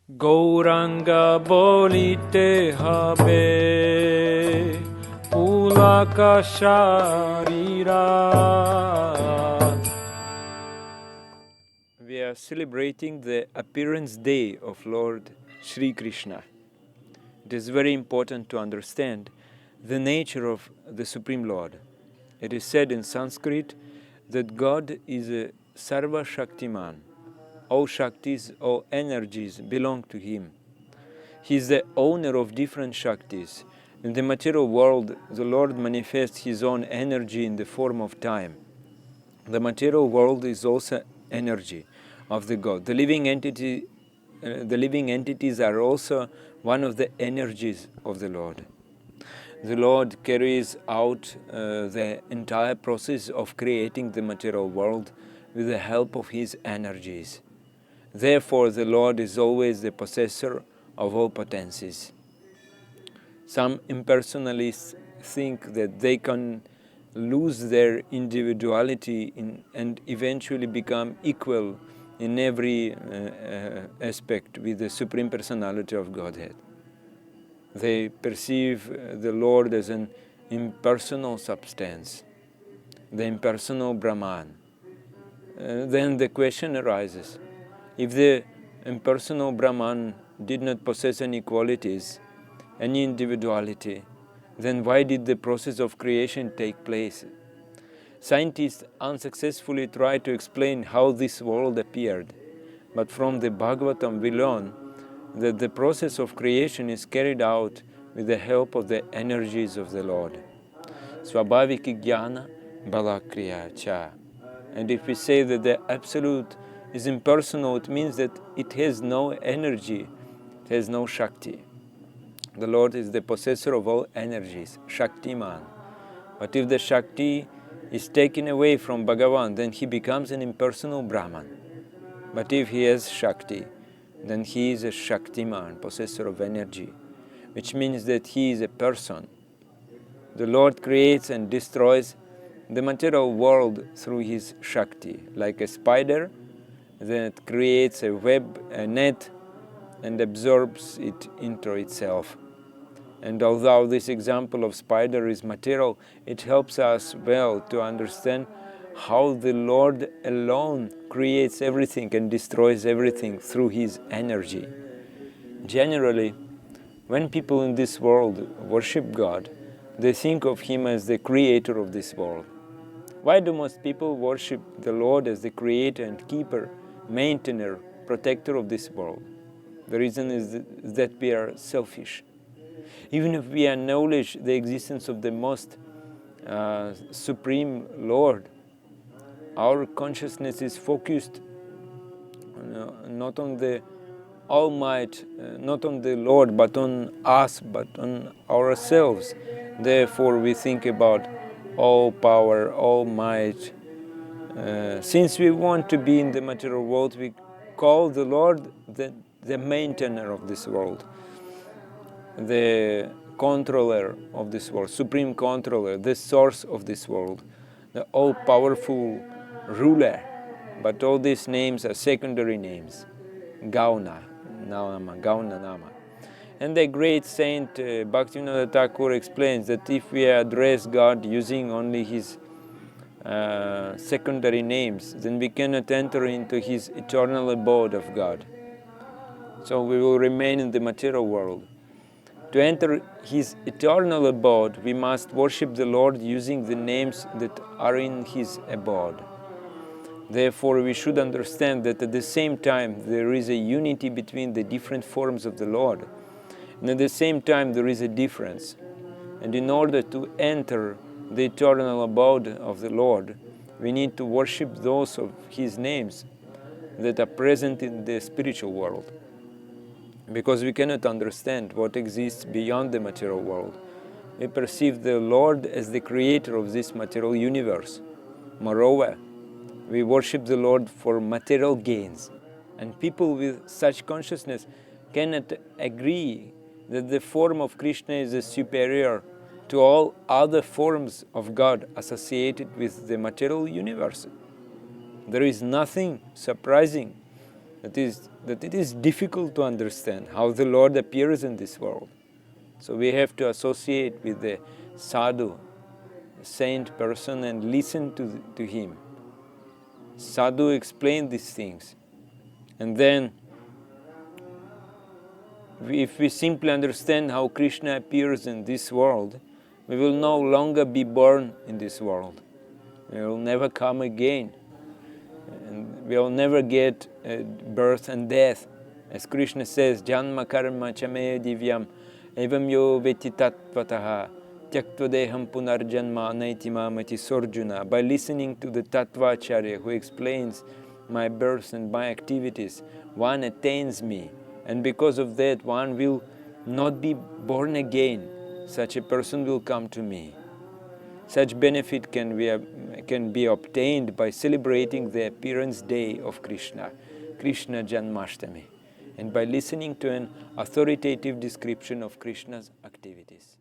Gauranga bolite habe pulaka sharira. We are celebrating the appearance day of Lord Sri Krishna. It is very important to understand the nature of the Supreme Lord. It is said in Sanskrit that God is a Sarva Shaktiman. All Shaktis, all energies belong to Him. He is the owner of different Shaktis. In the material world, the Lord manifests His own energy in the form of time. The material world is also energy of the God. The living entities are also one of the energies of the Lord. The Lord carries out the entire process of creating the material world with the help of His energies. Therefore, the Lord is always the possessor of all potencies. Some impersonalists think that they can lose their individuality and eventually become equal in every aspect with the Supreme Personality of Godhead. They perceive the Lord as an impersonal substance, the impersonal Brahman. Then the question arises, if the impersonal Brahman did not possess any qualities, any individuality, then why did the process of creation take place? Scientists unsuccessfully try to explain how this world appeared, but from the Bhagavatam we learn that the process of creation is carried out with the help of the energies of the Lord. Swabhaviki jnana balakriya cha. And if we say that the Absolute is impersonal, it means that it has no energy, it has no Shakti. The Lord is the possessor of all energies, Shaktiman. But if the Shakti is taken away from Bhagavan, then he becomes an impersonal Brahman. But if he has Shakti, then he is a Shaktiman, possessor of energy, which means that he is a person. The Lord creates and destroys the material world through his Shakti, like a spider that creates a web, a net, and absorbs it into itself. And although this example of spider is material, it helps us well to understand how the Lord alone creates everything and destroys everything through His energy. Generally, when people in this world worship God, they think of Him as the creator of this world. Why do most people worship the Lord as the creator and keeper, maintainer, protector of this world? The reason is that we are selfish. Even if we acknowledge the existence of the most Supreme Lord, our consciousness is focused not on the Almighty, not on the Lord, but on us, but on ourselves. Therefore, we think about all power, all might. Since we want to be in the material world, we call the Lord the maintainer of this world, the controller of this world, supreme controller, the source of this world, the all-powerful ruler. But all these names are secondary names, Gauna Nama. And the great saint Bhaktivinoda Thakur explains that if we address God using only His secondary names, then we cannot enter into His eternal abode of God. So we will remain in the material world. To enter His eternal abode, we must worship the Lord using the names that are in His abode. Therefore, we should understand that at the same time there is a unity between the different forms of the Lord, and at the same time there is a difference. And in order to enter the eternal abode of the Lord, we need to worship those of His names that are present in the spiritual world. Because we cannot understand what exists beyond the material world. We perceive the Lord as the creator of this material universe. Moreover, we worship the Lord for material gains, and people with such consciousness cannot agree that the form of Krishna is superior to all other forms of God associated with the material universe. There is nothing surprising that it is difficult to understand how the Lord appears in this world. So we have to associate with the sadhu, saint person, and listen to him. Sadhu explained these things. And then, if we simply understand how Krishna appears in this world, we will no longer be born in this world. We will never come again. And we will never get birth and death. As Krishna says, Janma karma chame divyam evam yo veti tattvataha tyaktva punarjanma naitimamati sorjuna. By listening to the Tattvacharya who explains my birth and my activities, one attains me. And because of that, one will not be born again. Such a person will come to me. Such benefit can be obtained by celebrating the appearance day of Krishna, Krishna Janmashtami, and by listening to an authoritative description of Krishna's activities.